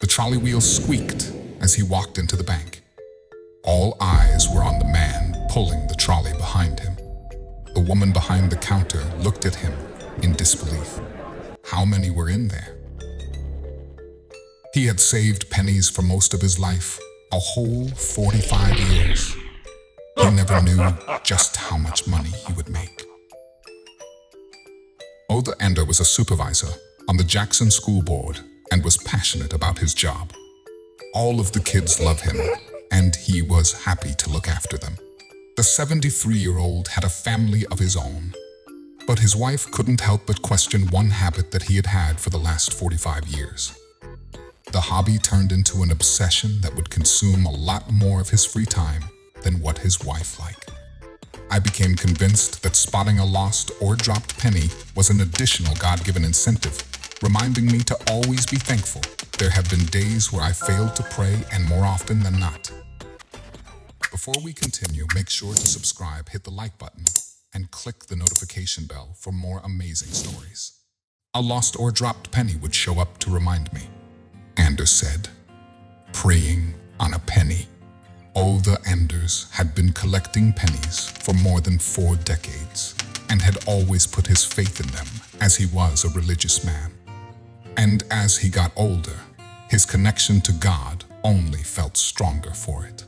The trolley wheels squeaked as he walked into the bank. All eyes were on the man pulling the trolley behind him. The woman behind the counter looked at him in disbelief. How many were in there? He had saved pennies for most of his life, a whole 45 years. He never knew just how much money he would make. Other Ender was a supervisor on the Jackson School Board and was passionate about his job. All of the kids loved him, and he was happy to look after them. The 73-year-old had a family of his own, but his wife couldn't help but question one habit that he had had for the last 45 years. The hobby turned into an obsession that would consume a lot more of his free time than what his wife liked. I became convinced that spotting a lost or dropped penny was an additional God-given incentive, reminding me to always be thankful. There have been days where I failed to pray, and more often than not. Before we continue, make sure to subscribe, hit the like button, and click the notification bell for more amazing stories. A lost or dropped penny would show up to remind me. Anders said, praying on a penny. Other Anders had been collecting pennies for more than 4 decades and had always put his faith in them, as he was a religious man. And as he got older, his connection to God only felt stronger for it.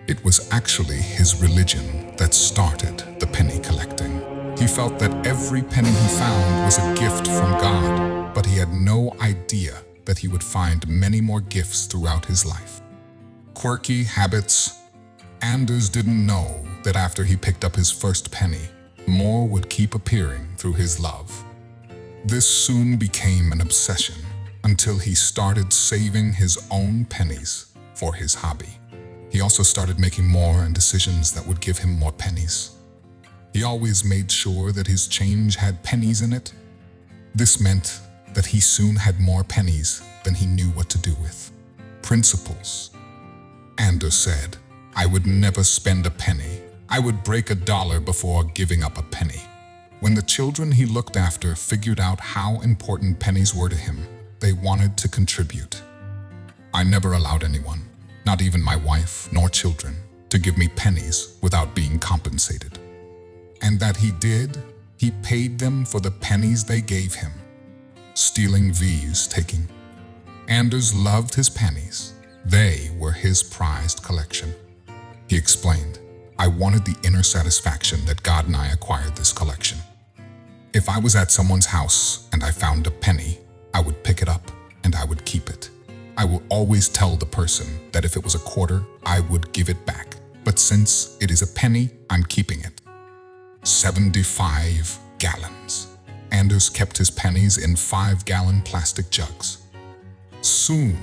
It was actually his religion that started the penny collecting. He felt that every penny he found was a gift from God, but he had no idea that he would find many more gifts throughout his life. Quirky habits. Anders didn't know that after he picked up his first penny, more would keep appearing through his love. This soon became an obsession until he started saving his own pennies for his hobby. He also started making more and decisions that would give him more pennies. He always made sure that his change had pennies in it. This meant that he soon had more pennies than he knew what to do with. Principles. Anders said, I would never spend a penny. I would break $1 before giving up a penny. When the children he looked after figured out how important pennies were to him, they wanted to contribute. I never allowed anyone, not even my wife nor children, to give me pennies without being compensated. And that he did, he paid them for the pennies they gave him. Stealing vs. taking. Anders loved his pennies. They were his prized collection. He explained, I wanted the inner satisfaction that God and I acquired this collection. If I was at someone's house and I found a penny, I would pick it up and I would keep it. I will always tell the person that if it was a quarter, I would give it back. But since it is a penny, I'm keeping it. 75 gallons. Anders kept his pennies in 5-gallon plastic jugs. Soon,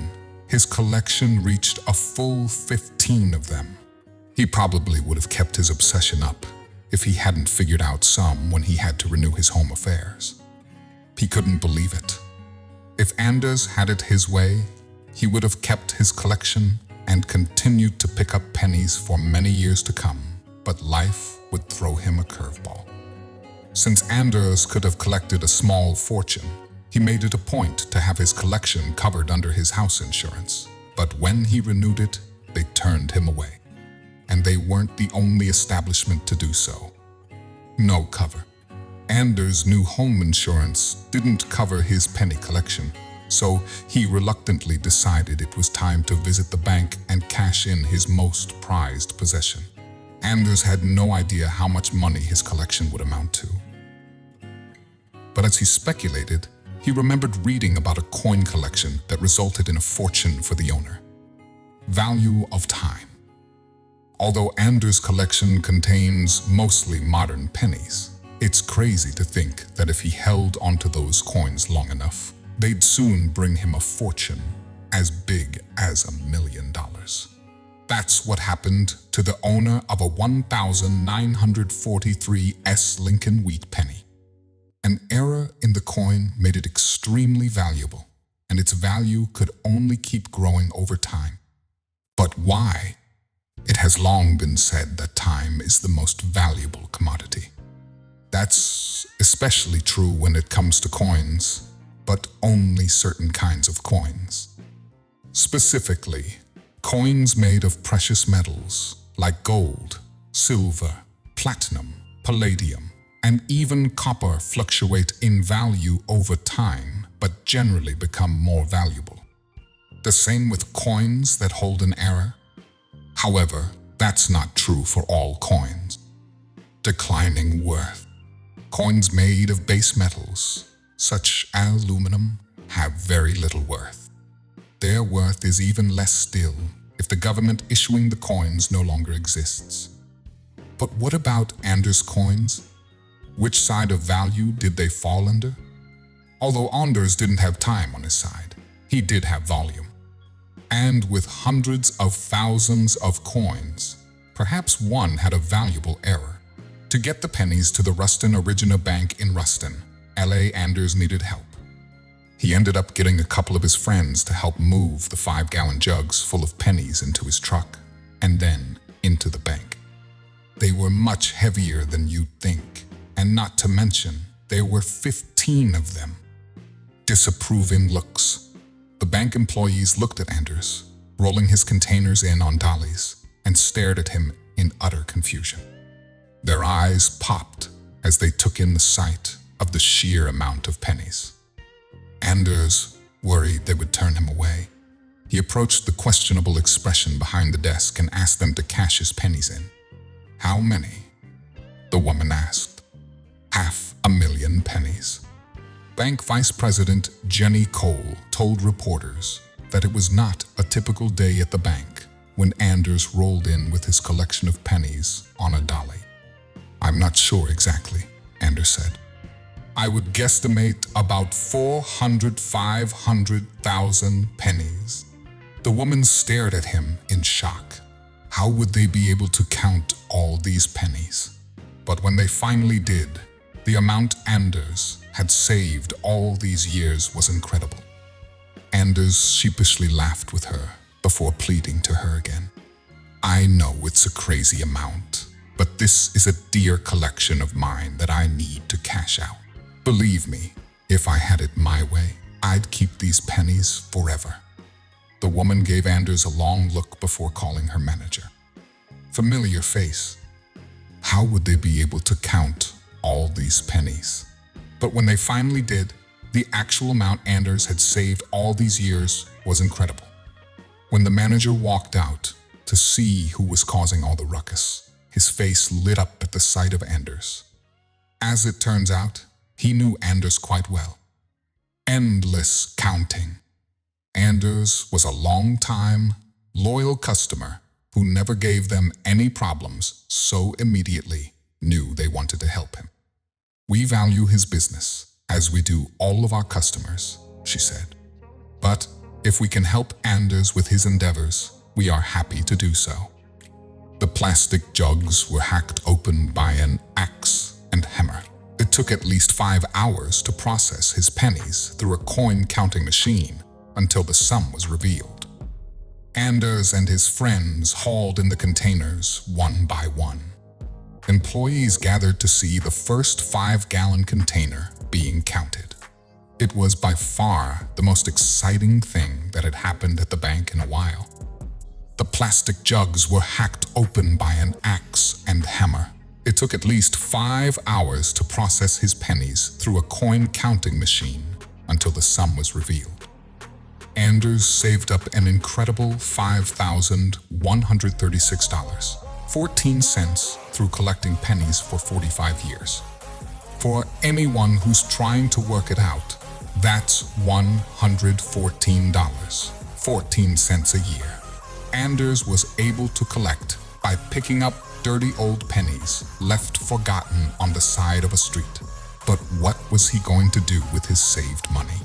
his collection reached a full 15 of them. He probably would have kept his obsession up if he hadn't figured out some when he had to renew his home affairs. He couldn't believe it. If Anders had it his way, he would have kept his collection and continued to pick up pennies for many years to come, but life would throw him a curveball. Since Anders could have collected a small fortune, he made it a point to have his collection covered under his house insurance. But when he renewed it, they turned him away. And they weren't the only establishment to do so. No cover. Anders' new home insurance didn't cover his penny collection, so he reluctantly decided it was time to visit the bank and cash in his most prized possession. Anders had no idea how much money his collection would amount to. But as he speculated, he remembered reading about a coin collection that resulted in a fortune for the owner. Value of time. Although Anders' collection contains mostly modern pennies, it's crazy to think that if he held onto those coins long enough, they'd soon bring him a fortune as big as $1 million. That's what happened to the owner of a 1943 S. Lincoln wheat penny. An error in the coin made it extremely valuable, and its value could only keep growing over time. But why? It has long been said that time is the most valuable commodity. That's especially true when it comes to coins, but only certain kinds of coins. Specifically, coins made of precious metals like gold, silver, platinum, palladium, and even copper fluctuate in value over time, but generally become more valuable. The same with coins that hold an error. However, that's not true for all coins. Declining worth. Coins made of base metals, such as aluminum, have very little worth. Their worth is even less still if the government issuing the coins no longer exists. But what about Anders' coins? Which side of value did they fall under? Although Anders didn't have time on his side, he did have volume. And with hundreds of thousands of coins, perhaps one had a valuable error. To get the pennies to the Ruston Origina Bank in Ruston, LA, Anders needed help. He ended up getting a couple of his friends to help move the 5-gallon jugs full of pennies into his truck and then into the bank. They were much heavier than you'd think, and not to mention, there were 15 of them. Disapproving looks. The bank employees looked at Anders, rolling his containers in on dollies, and stared at him in utter confusion. Their eyes popped as they took in the sight of the sheer amount of pennies. Anders worried they would turn him away. He approached the questionable expression behind the desk and asked them to cash his pennies in. "How many?" the woman asked. "500,000 pennies." Bank Vice President Jenny Cole told reporters that it was not a typical day at the bank when Anders rolled in with his collection of pennies on a dolly. "I'm not sure exactly," Anders said. "I would guesstimate about 500,000 pennies." The woman stared at him in shock. How would they be able to count all these pennies? But when they finally did, the amount Anders had saved all these years was incredible. Anders sheepishly laughed with her before pleading to her again. "I know it's a crazy amount, but this is a dear collection of mine that I need to cash out. Believe me, if I had it my way, I'd keep these pennies forever." The woman gave Anders a long look before calling her manager. Familiar face. How would they be able to count all these pennies? But when they finally did, the actual amount Anders had saved all these years was incredible. When the manager walked out to see who was causing all the ruckus, his face lit up at the sight of Anders. As it turns out, he knew Anders quite well. Endless counting. Anders was a long-time, loyal customer who never gave them any problems, so immediately knew they wanted to help him. "We value his business, as we do all of our customers," she said. "But if we can help Anders with his endeavors, we are happy to do so." The plastic jugs were hacked open by an axe and hammer. It took at least 5 hours to process his pennies through a coin-counting machine until the sum was revealed. Anders and his friends hauled in the containers one by one. Employees gathered to see the first 5-gallon container being counted. It was by far the most exciting thing that had happened at the bank in a while. The plastic jugs were hacked open by an axe and hammer. It took at least 5 hours to process his pennies through a coin-counting machine until the sum was revealed. Anders saved up an incredible $5,136.14 through collecting pennies for 45 years. For anyone who's trying to work it out, that's $114.14 a year. Anders was able to collect by picking up dirty old pennies left forgotten on the side of a street. But what was he going to do with his saved money?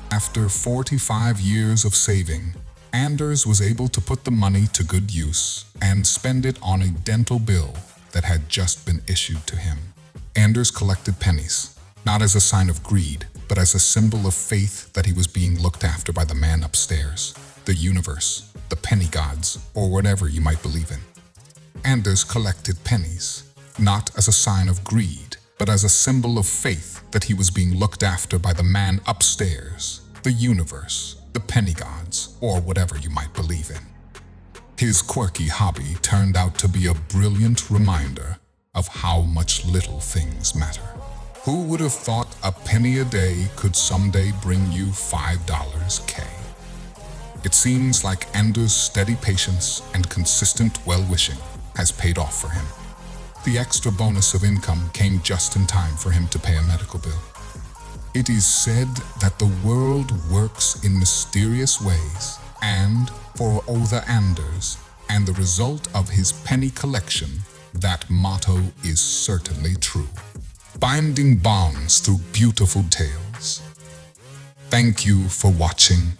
After 45 years of saving, Anders was able to put the money to good use and spend it on a dental bill that had just been issued to him. Anders collected pennies, not as a sign of greed, but as a symbol of faith that he was being looked after by the man upstairs, the universe, the penny gods, or whatever you might believe in. Anders collected pennies, not as a sign of greed, but as a symbol of faith that he was being looked after by the man upstairs, the universe, the penny gods, or whatever you might believe in. His quirky hobby turned out to be a brilliant reminder of how much little things matter. Who would have thought a penny a day could someday bring you $5K? It seems like Anders' steady patience and consistent well-wishing has paid off for him. The extra bonus of income came just in time for him to pay a medical bill. It is said that the world works in mysterious ways, and for Other Anders and the result of his penny collection, that motto is certainly true. Binding bonds through beautiful tales. Thank you for watching.